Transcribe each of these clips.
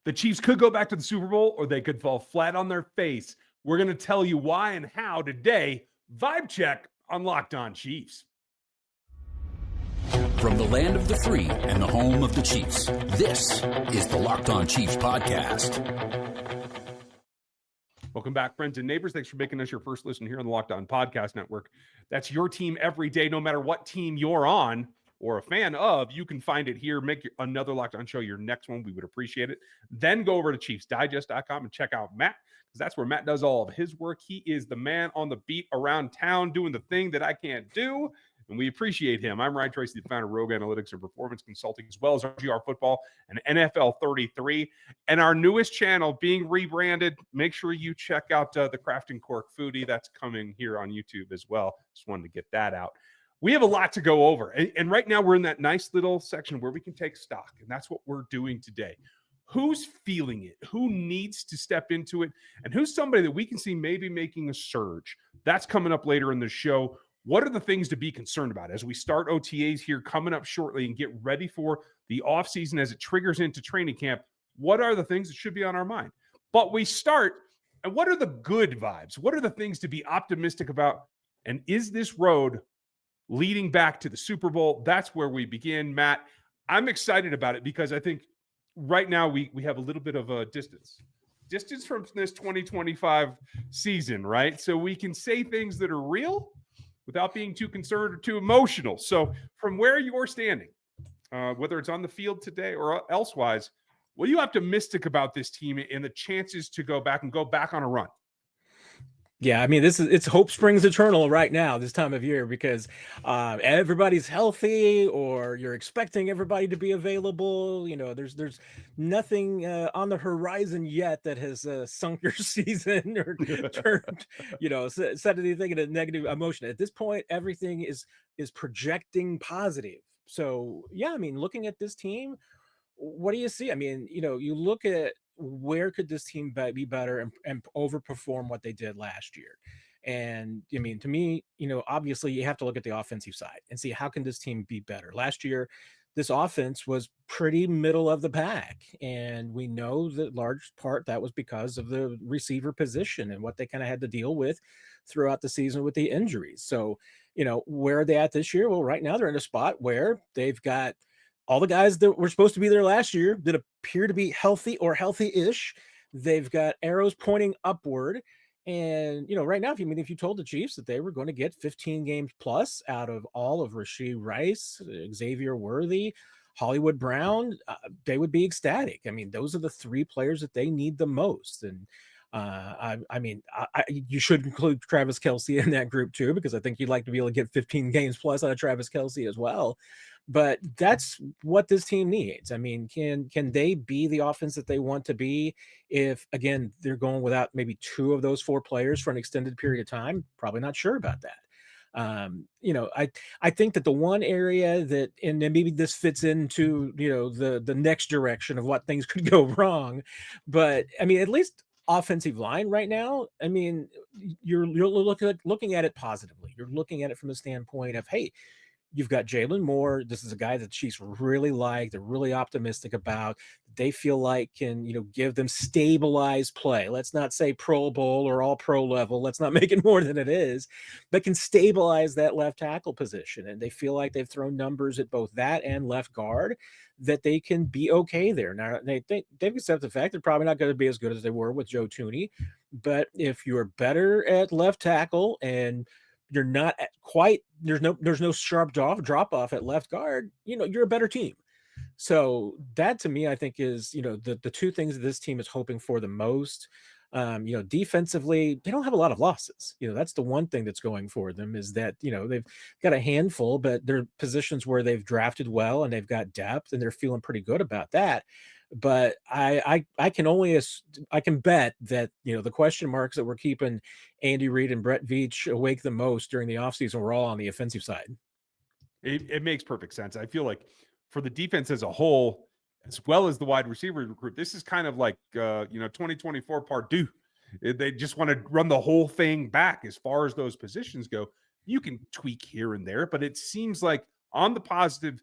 The Chiefs could go back to the Super Bowl or they could fall flat on their face. We're going to tell you why and how today. Vibe check on Locked On Chiefs. From the land of the free and the home of the Chiefs, this is the Locked On Chiefs podcast. Welcome back, friends and neighbors. Thanks for making us your first listen here on the Locked On Podcast Network. That's your team every day, no matter what team you're on or a fan of. You can find it here. Make another Locked On show your next one. We would appreciate it. Then go over to ChiefsDigest.com and check out Matt, because that's where Matt does all of his work. He is the man on the beat around town doing the thing that I can't do, and we appreciate him. I'm Ryan Tracy, the founder of Rogue Analytics and Performance Consulting, as well as RGR Football and NFL 33. And our newest channel being rebranded. Make sure you check out the Crafting Cork Foodie. That's coming here on YouTube as well. Just wanted to get that out. We have a lot to go over. And right now we're in that nice little section where we can take stock. And that's what we're doing today. Who's feeling it? Who needs to step into it? And who's somebody that we can see maybe making a surge? That's coming up later in the show. What are the things to be concerned about as we start OTAs here coming up shortly and get ready for the offseason as it triggers into training camp? What are the things that should be on our mind? But we start, and what are the good vibes? What are the things to be optimistic about? And is this road leading back to the Super Bowl? That's where we begin, Matt. I'm excited about it because I think right now we have a little bit of a distance from this 2025 season, right? So we can say things that are real without being too concerned or too emotional. So from where you're standing, whether it's on the field today or elsewise, what are you optimistic about this team and the chances to go back on a run? Yeah, I mean, it's hope springs eternal right now, this time of year, because everybody's healthy, or you're expecting everybody to be available. You know, there's nothing on the horizon yet that has sunk your season or turned, set anything in a negative emotion. At this point, everything is projecting positive. So yeah, I mean, looking at this team, what do you see? I mean, you look at where could this team be better and overperform what they did last year. And I mean, to me, obviously you have to look at the offensive side and see how can this team be better. Last year, this offense was pretty middle of the pack. And we know that large part that was because of the receiver position and what they kind of had to deal with throughout the season with the injuries. So, where are they at this year? Well, right now they're in a spot where they've got all the guys that were supposed to be there last year that appear to be healthy or healthy-ish. They've got arrows pointing upward. And, right now, if you told the Chiefs that they were going to get 15 games plus out of all of Rashee Rice, Xavier Worthy, Hollywood Brown, they would be ecstatic. I mean, those are the three players that they need the most. And you should include Travis Kelce in that group too, because I think you'd like to be able to get 15 games plus out of Travis Kelce as well. But that's what this team needs. I mean, can they be the offense that they want to be if, again, they're going without maybe two of those four players for an extended period of time? Probably not sure about that. I think that the one area that, and then maybe this fits into, the next direction of what things could go wrong. But I mean, at least offensive line right now, I mean, you're looking at it positively. You're looking at it from the standpoint of, hey, you've got Jalen Moore. This is a guy that the Chiefs really like. They're really optimistic about. They feel like can, give them stabilized play. Let's not say Pro Bowl or all pro level. Let's not make it more than it is, but can stabilize that left tackle position. And they feel like they've thrown numbers at both that and left guard that they can be okay there. Now, they've accepted the fact they're probably not going to be as good as they were with Joe Thuney. But if you're better at left tackle and you're not quite, there's no sharp drop off at left guard, you're a better team. So that to me, I think is, the two things that this team is hoping for the most. Defensively, they don't have a lot of losses. That's the one thing that's going for them is that, they've got a handful, but they're positions where they've drafted well and they've got depth and they're feeling pretty good about that. But I can bet that, the question marks that were keeping Andy Reid and Brett Veach awake the most during the offseason were all on the offensive side. It makes perfect sense. I feel like for the defense as a whole, as well as the wide receiver recruit, this is kind of like, 2024 part two. They just want to run the whole thing back as far as those positions go. You can tweak here and there, but it seems like on the positive,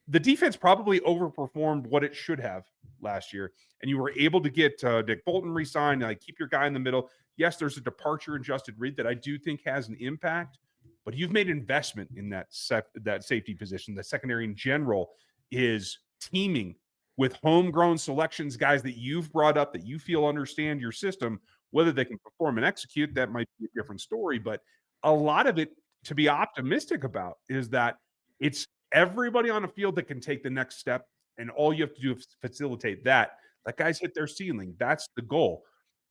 the defense probably overperformed what it should have last year. And you were able to get Nick Bolton re-signed, keep your guy in the middle. Yes, there's a departure in Justin Reed that I do think has an impact, but you've made investment in that safety position. The secondary in general is teeming with homegrown selections, guys that you've brought up that you feel understand your system. Whether they can perform and execute, that might be a different story. But a lot of it to be optimistic about is that it's everybody on the field that can take the next step, and all you have to do is facilitate that. That guys hit their ceiling. That's the goal.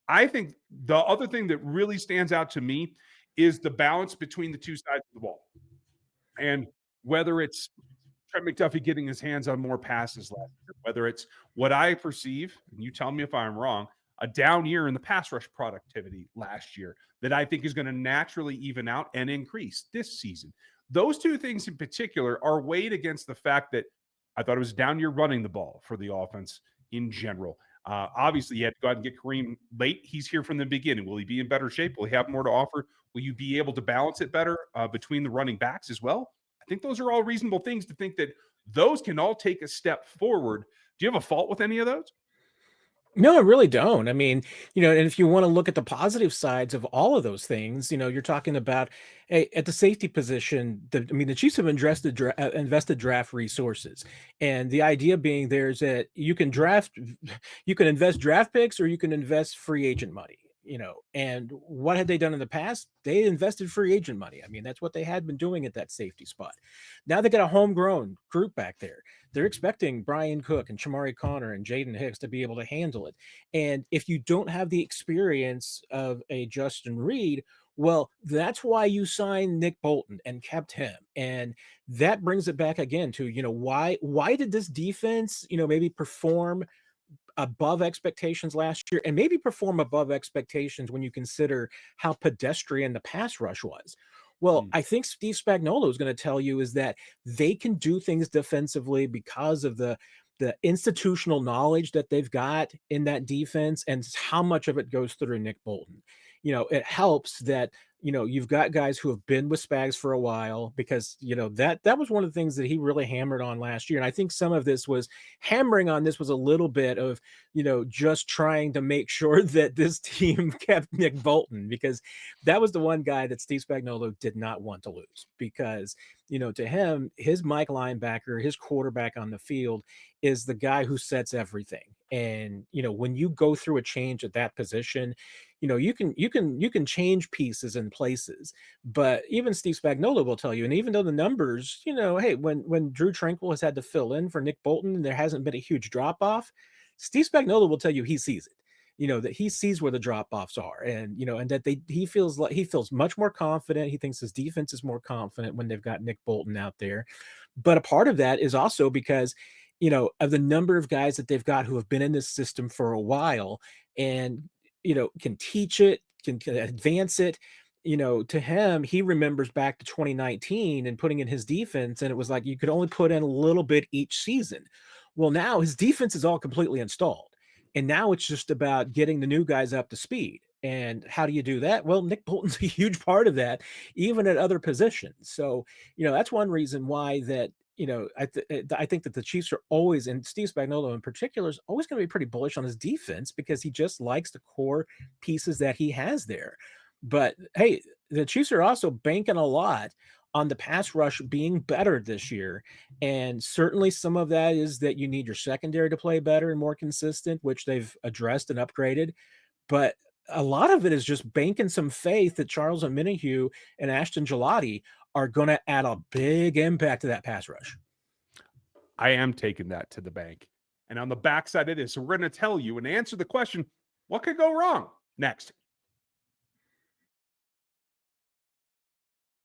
I think the other thing that really stands out to me is the balance between the two sides of the ball. And whether it's Trent McDuffie getting his hands on more passes last year, whether it's what I perceive, and you tell me if I'm wrong, a down year in the pass rush productivity last year that I think is going to naturally even out and increase this season. Those two things in particular are weighed against the fact that I thought it was a down year running the ball for the offense in general. Obviously, you had to go out and get Kareem late. He's here from the beginning. Will he be in better shape? Will he have more to offer? Will you be able to balance it better between the running backs as well? I think those are all reasonable things to think that those can all take a step forward. Do you have a fault with any of those? No, I really don't. I mean, and if you want to look at the positive sides of all of those things, you're talking about at the safety position. The Chiefs have invested draft resources, and the idea being there's that you can invest draft picks or you can invest free agent money. And what had they done in the past? They invested free agent money. I mean, that's what they had been doing at that safety spot. Now they got a homegrown group back there. They're expecting Brian Cook and Shamari Connor and Jaden Hicks to be able to handle it. And if you don't have the experience of a Justin Reed, well, that's why you signed Nick Bolton and kept him. And that brings it back again to, why did this defense, maybe perform above expectations last year and maybe perform above expectations when you consider how pedestrian the pass rush was? Well, I think Steve Spagnuolo is going to tell you is that they can do things defensively because of the institutional knowledge that they've got in that defense and how much of it goes through Nick Bolton. It helps that, you've got guys who have been with Spags for a while because, that was one of the things that he really hammered on last year. And I think some of this was hammering on this was a little bit of, just trying to make sure that this team kept Nick Bolton, because that was the one guy that Steve Spagnuolo did not want to lose because, to him, his Mike linebacker, his quarterback on the field is the guy who sets everything. And, when you go through a change at that position, you can change pieces and places, but even Steve Spagnuolo will tell you, and even though the numbers, hey, when Drew Tranquill has had to fill in for Nick Bolton and there hasn't been a huge drop off, Steve Spagnuolo will tell you he sees it, that he sees where the drop offs are, and and that he feels much more confident. He thinks his defense is more confident when they've got Nick Bolton out there. But a part of that is also because of the number of guys that they've got who have been in this system for a while and can teach it, can advance it. To him, he remembers back to 2019 and putting in his defense, and it was like you could only put in a little bit each season. Well, now his defense is all completely installed, and now it's just about getting the new guys up to speed. And how do you do that? Well, Nick Bolton's a huge part of that, even at other positions. So, that's one reason why that I think that the Chiefs are always, and Steve Spagnuolo in particular, is always going to be pretty bullish on his defense because he just likes the core pieces that he has there. But hey, the Chiefs are also banking a lot on the pass rush being better this year. And certainly some of that is that you need your secondary to play better and more consistent, which they've addressed and upgraded. But a lot of it is just banking some faith that Charles Omenihu and Ashton Gelati are going to add a big impact to that pass rush. I am taking that to the bank. And on the backside of this, so we're going to tell you and answer the question, what could go wrong? Next.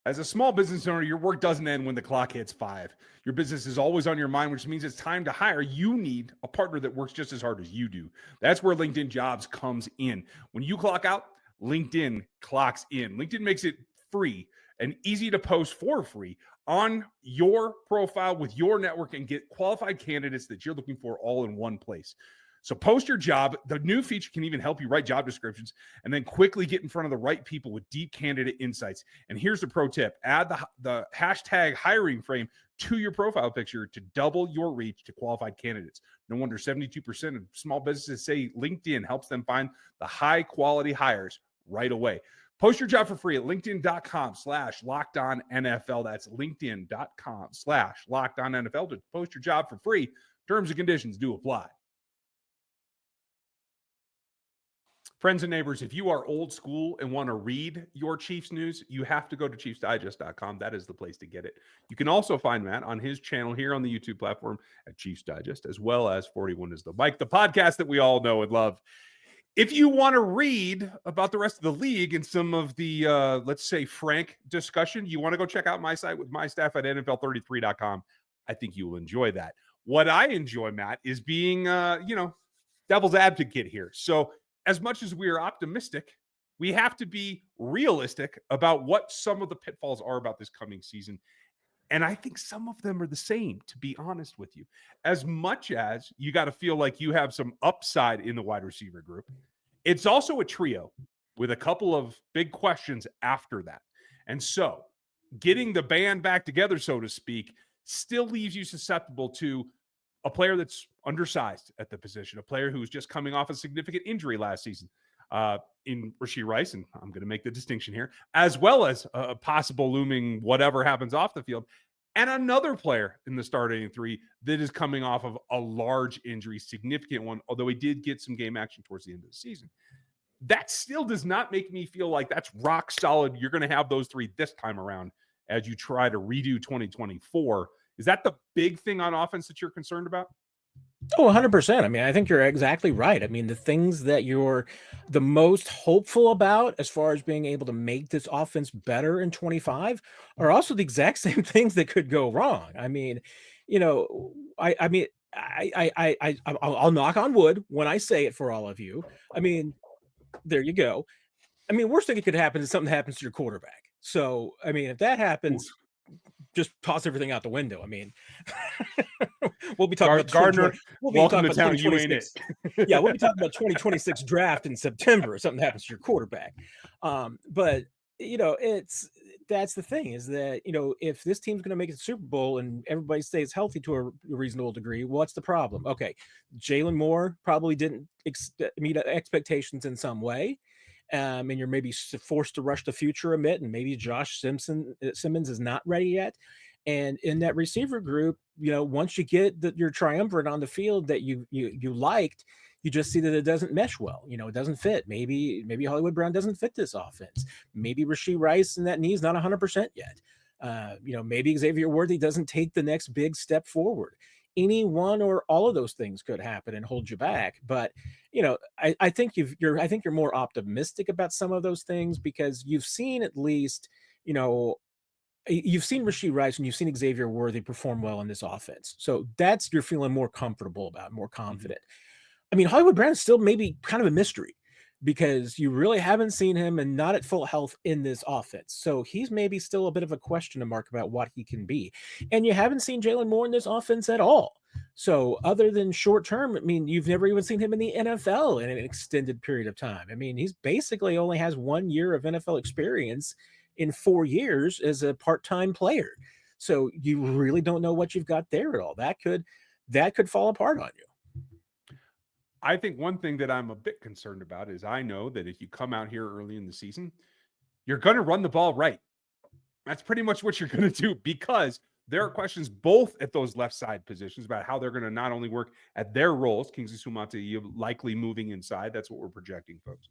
As a small business owner, your work doesn't end when the clock hits 5. Your business is always on your mind, which means it's time to hire. You need a partner that works just as hard as you do. That's where LinkedIn Jobs comes in. When you clock out, LinkedIn clocks in. LinkedIn makes it free and easy to post for free on your profile with your network and get qualified candidates that you're looking for all in one place. So post your job. The new feature can even help you write job descriptions and then quickly get in front of the right people with deep candidate insights. And here's the pro tip. Add the hashtag hiring frame to your profile picture to double your reach to qualified candidates. No wonder 72% of small businesses say LinkedIn helps them find the high quality hires right away. Post your job for free at linkedin.com/lockedonnfl. That's linkedin.com/lockedonnfl to post your job for free. Terms and conditions do apply. Friends and neighbors, if you are old school and want to read your Chiefs news, you have to go to ChiefsDigest.com. That is the place to get it. You can also find Matt on his channel here on the YouTube platform at Chiefs Digest, as well as 41 is the Mic, the podcast that we all know and love. If you want to read about the rest of the league and some of the, let's say, frank discussion, you want to go check out my site with my staff at NFL33.com. I think you will enjoy that. What I enjoy, Matt, is being, devil's advocate here. So as much as we are optimistic, we have to be realistic about what some of the pitfalls are about this coming season. And I think some of them are the same, to be honest with you. As much as you got to feel like you have some upside in the wide receiver group, it's also a trio with a couple of big questions after that. And so getting the band back together, so to speak, still leaves you susceptible to a player that's undersized at the position, a player who's just coming off a significant injury last season in Rashee Rice, and I'm going to make the distinction here, as well as a possible looming whatever happens off the field, and another player in the starting three that is coming off of a large injury, significant one, although he did get some game action towards the end of the season. That still does not make me feel like that's rock solid. You're going to have those three this time around as you try to redo 2024. Is that the big thing on offense that you're concerned about? Oh, 100%. I mean, I think you're exactly right. I mean, the things that you're the most hopeful about as far as being able to make this offense better in 25 are also the exact same things that could go wrong. I mean, I'll knock on wood when I say it for all of you. I mean, there you go. I mean, worst thing that could happen is something happens to your quarterback. So, I mean, if that happens, just toss everything out the window. I mean, we'll be talking about Gardner. We'll be Welcome talking to about town. You ain't it. Yeah, we'll be talking about 2026 draft in September if something happens to your quarterback. But that's the thing is that if this team's going to make it to the Super Bowl and everybody stays healthy to a reasonable degree, what's the problem? Okay, Jalen Moore probably didn't meet expectations in some way. And you're maybe forced to rush the future a bit, and maybe Josh Simmons is not ready yet. And in that receiver group, once you get your triumvirate on the field that you liked, you just see that it doesn't mesh well. It doesn't fit. Maybe Hollywood Brown doesn't fit this offense. Maybe Rashee Rice and that knee's not 100% yet. Maybe Xavier Worthy doesn't take the next big step forward. Any one or all of those things could happen and hold you back. But, I think you're more optimistic about some of those things because you've seen at least, you've seen Rashee Rice and you've seen Xavier Worthy perform well in this offense. So that's you're feeling more comfortable about, more confident. I mean, Hollywood Brown is still maybe kind of a mystery because you really haven't seen him and not at full health in this offense. So he's maybe still a bit of a question mark about what he can be. And you haven't seen Jalen Moore in this offense at all. So other than short term, I mean, you've never even seen him in the NFL in an extended period of time. I mean, he's basically only has 1 year of NFL experience in 4 years as a part-time player. So you really don't know what you've got there at all. That could fall apart on you. I think one thing that I'm a bit concerned about is I know that if you come out here early in the season, you're going to run the ball right. That's pretty much what you're going to do because there are questions both at those left side positions about how they're going to not only work at their roles, Kingsley Suamataia likely moving inside. That's what we're projecting, folks.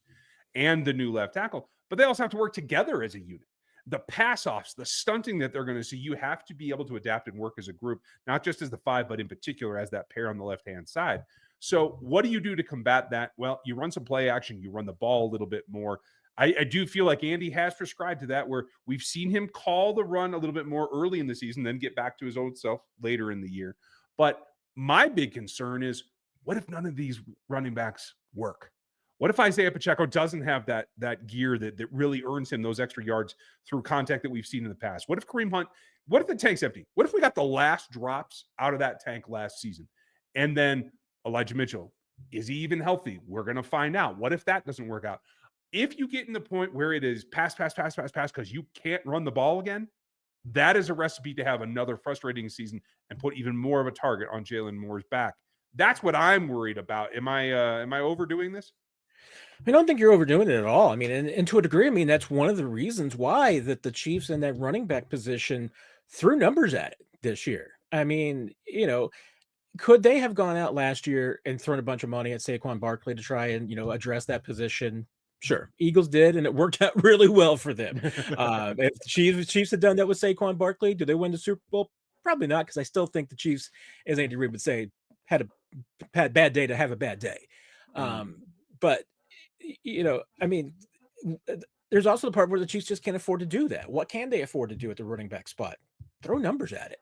And the new left tackle, but they also have to work together as a unit. The pass offs, the stunting that they're going to see, you have to be able to adapt and work as a group, not just as the five, but in particular as that pair on the left-hand side. So what do you do to combat that? Well, you run some play action, you run the ball a little bit more. I do feel like Andy has prescribed to that where we've seen him call the run a little bit more early in the season, then get back to his old self later in the year. But my big concern is what if none of these running backs work? What if Isaiah Pacheco doesn't have that gear that really earns him those extra yards through contact that we've seen in the past? What if Kareem Hunt, what if the tank's empty? What if we got the last drops out of that tank last season? And then Elijah Mitchell, is he even healthy? We're going to find out. What if that doesn't work out? If you get in the point where it is pass, because you can't run the ball again, That is a recipe to have another frustrating season and put even more of a target on Jalen Moore's back. That's what I'm worried about. Am I overdoing this? I don't think you're overdoing it at all. I mean, and to a degree, I mean, that's one of the reasons why that the Chiefs in that running back position threw numbers at it this year. I mean, could they have gone out last year and thrown a bunch of money at Saquon Barkley to try and, address that position? Sure. Eagles did, and it worked out really well for them. If the Chiefs had done that with Saquon Barkley, do they win the Super Bowl? Probably not, because I still think the Chiefs, as Andy Reid would say, had a bad day to have a bad day. But, I mean, there's also the part where the Chiefs just can't afford to do that. What can they afford to do at the running back spot? Throw numbers at it.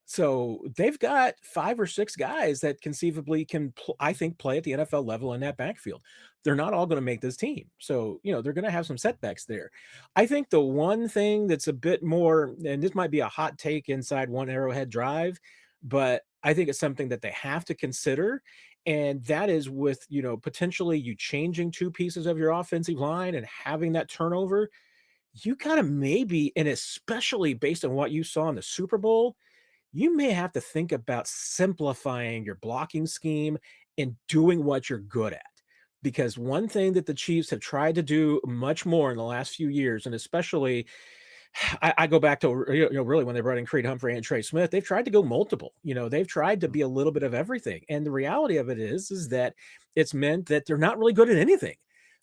So they've got 5 or 6 guys that conceivably can, I think, play at the NFL level in that backfield. They're not all going to make this team. So, they're going to have some setbacks there. I think the one thing that's a bit more, and this might be a hot take inside One Arrowhead Drive, but I think it's something that they have to consider. And that is with, potentially you changing 2 pieces of your offensive line and having that turnover. You got to maybe, and especially based on what you saw in the Super Bowl, you may have to think about simplifying your blocking scheme and doing what you're good at. Because one thing that the Chiefs have tried to do much more in the last few years, and especially I go back to, really when they brought in Creed Humphrey and Trey Smith, they've tried to go multiple. They've tried to be a little bit of everything. And the reality of it is that it's meant that they're not really good at anything.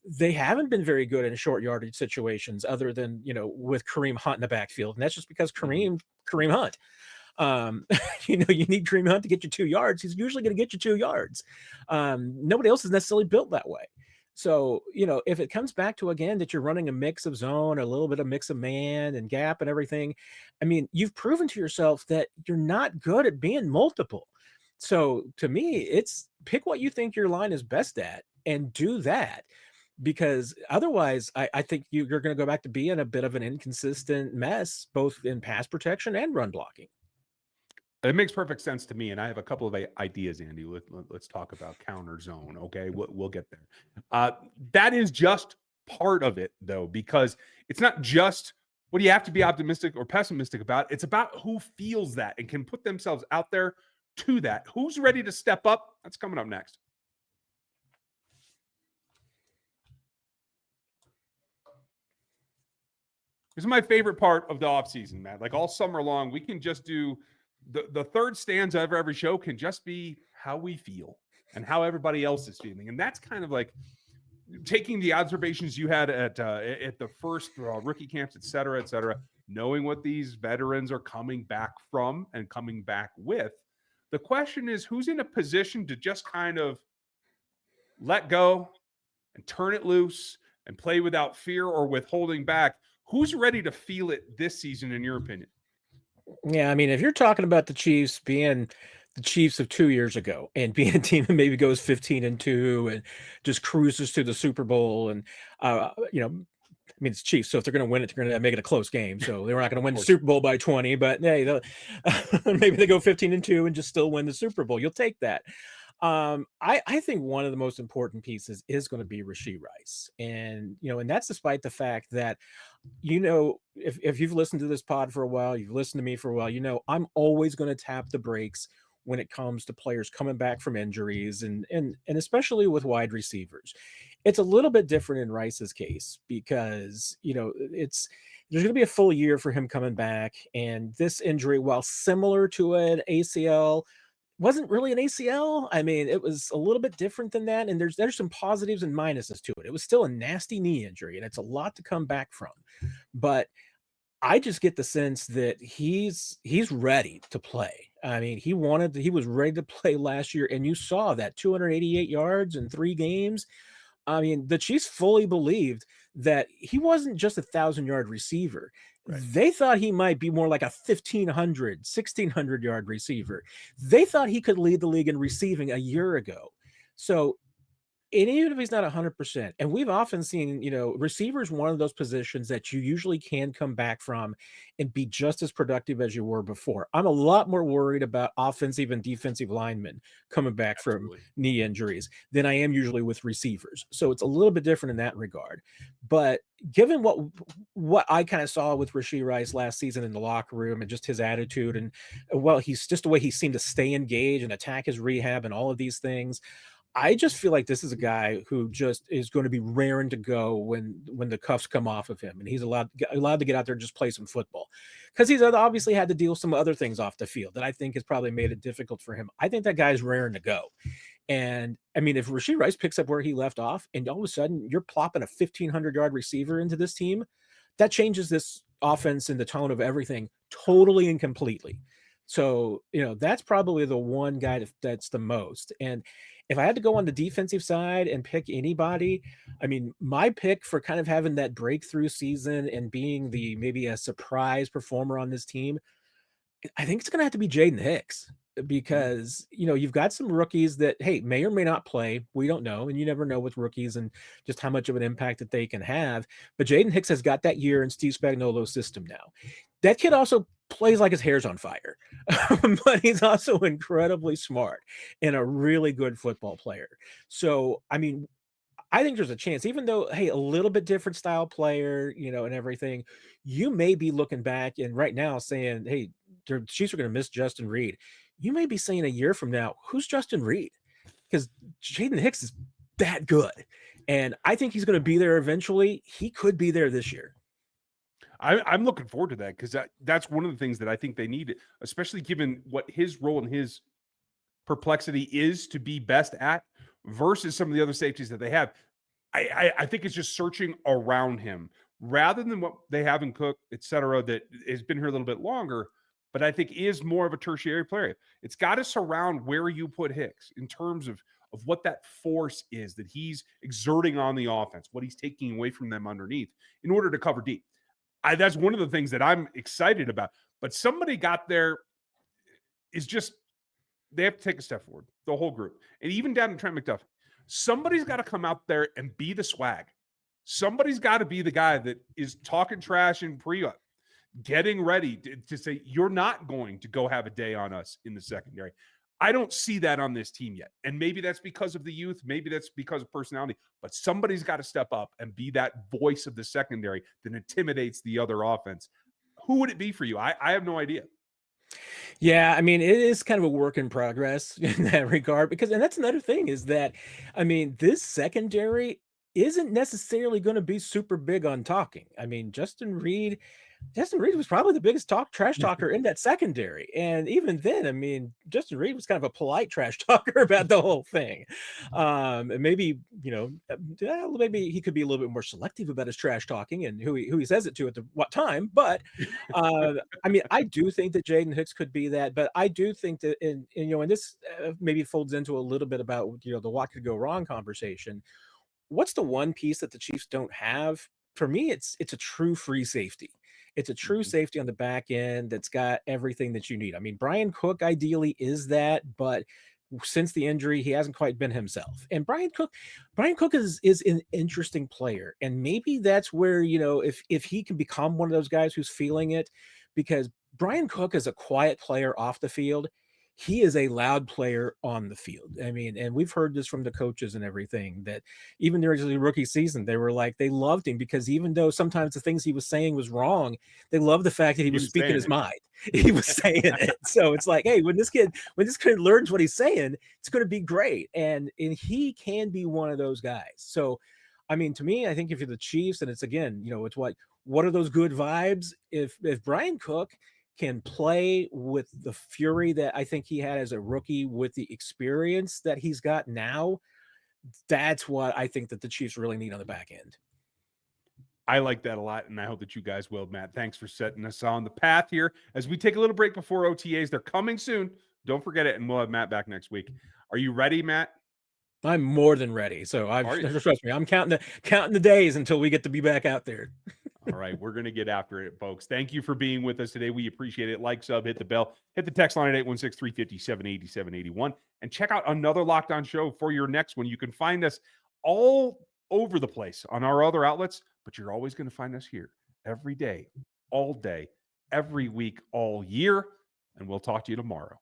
They haven't been very good in short yardage situations other than, with Kareem Hunt in the backfield. And that's just because Kareem Hunt. You need Kareem Hunt to get you 2 yards. He's usually going to get you 2 yards. Nobody else is necessarily built that way. So, if it comes back to, again, that you're running a mix of zone, a little bit of mix of man and gap and everything, I mean, you've proven to yourself that you're not good at being multiple. So to me, it's pick what you think your line is best at and do that. Because otherwise, I think you're going to go back to being a bit of an inconsistent mess, both in pass protection and run blocking. It makes perfect sense to me, and I have a couple of ideas, Andy. Let's talk about counter zone. Okay, we'll get there. That is just part of it, though, because it's not just what you have to be optimistic or pessimistic about. It's about who feels that and can put themselves out there to that. Who's ready to step up? That's coming up next. This is my favorite part of the offseason, Matt. Like all summer long, we can just do the third stanza of every show can just be how we feel and how everybody else is feeling. And that's kind of like taking the observations you had at the first rookie camps, et cetera, knowing what these veterans are coming back from and coming back with. The question is, who's in a position to just kind of let go and turn it loose and play without fear or withholding back? Who's ready to feel it this season, in your opinion? Yeah, I mean, if you're talking about the Chiefs being the Chiefs of 2 years ago and being a team that maybe goes 15-2 and just cruises to the Super Bowl, and I mean, it's Chiefs, so if they're going to win it, they're going to make it a close game. So they're not going to win the Super Bowl by 20, but hey, maybe they go 15-2 and just still win the Super Bowl. You'll take that. I think one of the most important pieces is going to be Rashee Rice. And, and that's despite the fact that, if you've listened to this pod for a while, you've listened to me for a while, I'm always going to tap the brakes when it comes to players coming back from injuries and especially with wide receivers. It's a little bit different in Rice's case because, there's going to be a full year for him coming back. And this injury, while similar to an ACL, wasn't really an ACL. I mean, it was a little bit different than that. And there's some positives and minuses to it. It was still a nasty knee injury, and it's a lot to come back from. But I just get the sense that he's ready to play. I mean, he was ready to play last year, and you saw that 288 yards in 3 games. I mean, the Chiefs fully believed that he wasn't just a 1,000-yard receiver. Right. They thought he might be more like a 1,500, 1,600-yard receiver. They thought he could lead the league in receiving a year ago. So And even if he's not 100%, and we've often seen, receivers, one of those positions that you usually can come back from and be just as productive as you were before. I'm a lot more worried about offensive and defensive linemen coming back from Absolutely. knee injuries than I am usually with receivers. So it's a little bit different in that regard. But given what I kind of saw with Rashee Rice last season in the locker room and just his attitude, and well, he's just the way he seemed to stay engaged and attack his rehab and all of these things. I just feel like this is a guy who just is going to be raring to go when the cuffs come off of him and he's allowed to get out there and just play some football, because he's obviously had to deal with some other things off the field that I think has probably made it difficult for him. I think that guy's raring to go. And I mean, if Rashee Rice picks up where he left off and all of a sudden you're plopping a 1,500-yard receiver into this team, that changes this offense and the tone of everything totally and completely. So, that's probably the one guy that's the most. And if I had to go on the defensive side and pick anybody, I mean, my pick for kind of having that breakthrough season and being maybe a surprise performer on this team, I think it's going to have to be Jaden Hicks, because you've got some rookies that, hey, may or may not play. We don't know, and you never know with rookies and just how much of an impact that they can have. But Jaden Hicks has got that year in Steve Spagnuolo's system now. That kid also plays like his hair's on fire, but he's also incredibly smart and a really good football player. So, I mean, I think there's a chance, even though, hey, a little bit different style player, and everything, you may be looking back and right now saying, hey, the Chiefs are going to miss Justin Reed. You may be saying a year from now, who's Justin Reed? Because Jaden Hicks is that good. And I think he's going to be there eventually. He could be there this year. I'm looking forward to that, because that's one of the things that I think they need, especially given what his role and his perplexity is to be best at versus some of the other safeties that they have. I think it's just searching around him rather than what they have in Cook, et cetera, that has been here a little bit longer, but I think is more of a tertiary player. It's got to surround where you put Hicks in terms of what that force is that he's exerting on the offense, what he's taking away from them underneath in order to cover deep. That's one of the things that I'm excited about. But somebody got there is just, they have to take a step forward, the whole group. And even down to Trent McDuffie. Somebody's got to come out there and be the swag. Somebody's got to be the guy that is talking trash in pre-up, getting ready to say, you're not going to go have a day on us in the secondary. I don't see that on this team yet. And maybe that's because of the youth. Maybe that's because of personality. But somebody's got to step up and be that voice of the secondary that intimidates the other offense. Who would it be for you? I have no idea. Yeah, I mean, it is kind of a work in progress in that regard, and that's another thing is that, I mean, this secondary isn't necessarily going to be super big on talking. I mean, Justin Reed was probably the biggest trash talker in that secondary. And even then, I mean, Justin Reed was kind of a polite trash talker about the whole thing. And maybe, maybe he could be a little bit more selective about his trash talking and who he says it to at what time. But I mean, I do think that Jaden Hicks could be that, but I do think that, and this maybe folds into a little bit about, the what could go wrong conversation. What's the one piece that the Chiefs don't have? For me, it's a true free safety. It's a true safety on the back end that's got everything that you need. I mean, Brian Cook ideally is that, but since the injury, he hasn't quite been himself. And Brian Cook is an interesting player. And maybe that's where, if he can become one of those guys who's feeling it, because Brian Cook is a quiet player off the field. He is a loud player on the field. I mean, and we've heard this from the coaches and everything, that even during the rookie season, they were like, they loved him because even though sometimes the things he was saying was wrong, they loved the fact that he was speaking his mind. He was saying it. So it's like, hey, when this kid learns what he's saying, it's going to be great. And he can be one of those guys. So, I mean, to me, I think if you're the Chiefs, and it's again, it's what are those good vibes? If Brian Cook can play with the fury that I think he had as a rookie, with the experience that he's got now, that's what I think that the Chiefs really need on the back end. I like that a lot, and I hope that you guys will, Matt. Thanks for setting us on the path here as we take a little break before OTAs. They're coming soon. Don't forget it, and we'll have Matt back next week. Are you ready, Matt? I'm more than ready. So trust me, I'm counting the days until we get to be back out there. All right, we're going to get after it, folks. Thank you for being with us today. We appreciate it. Like, sub, hit the bell, hit the text line at 816-350-787-81, and check out another Locked On show for your next one. You can find us all over the place on our other outlets, but you're always going to find us here every day, all day, every week, all year, and we'll talk to you tomorrow.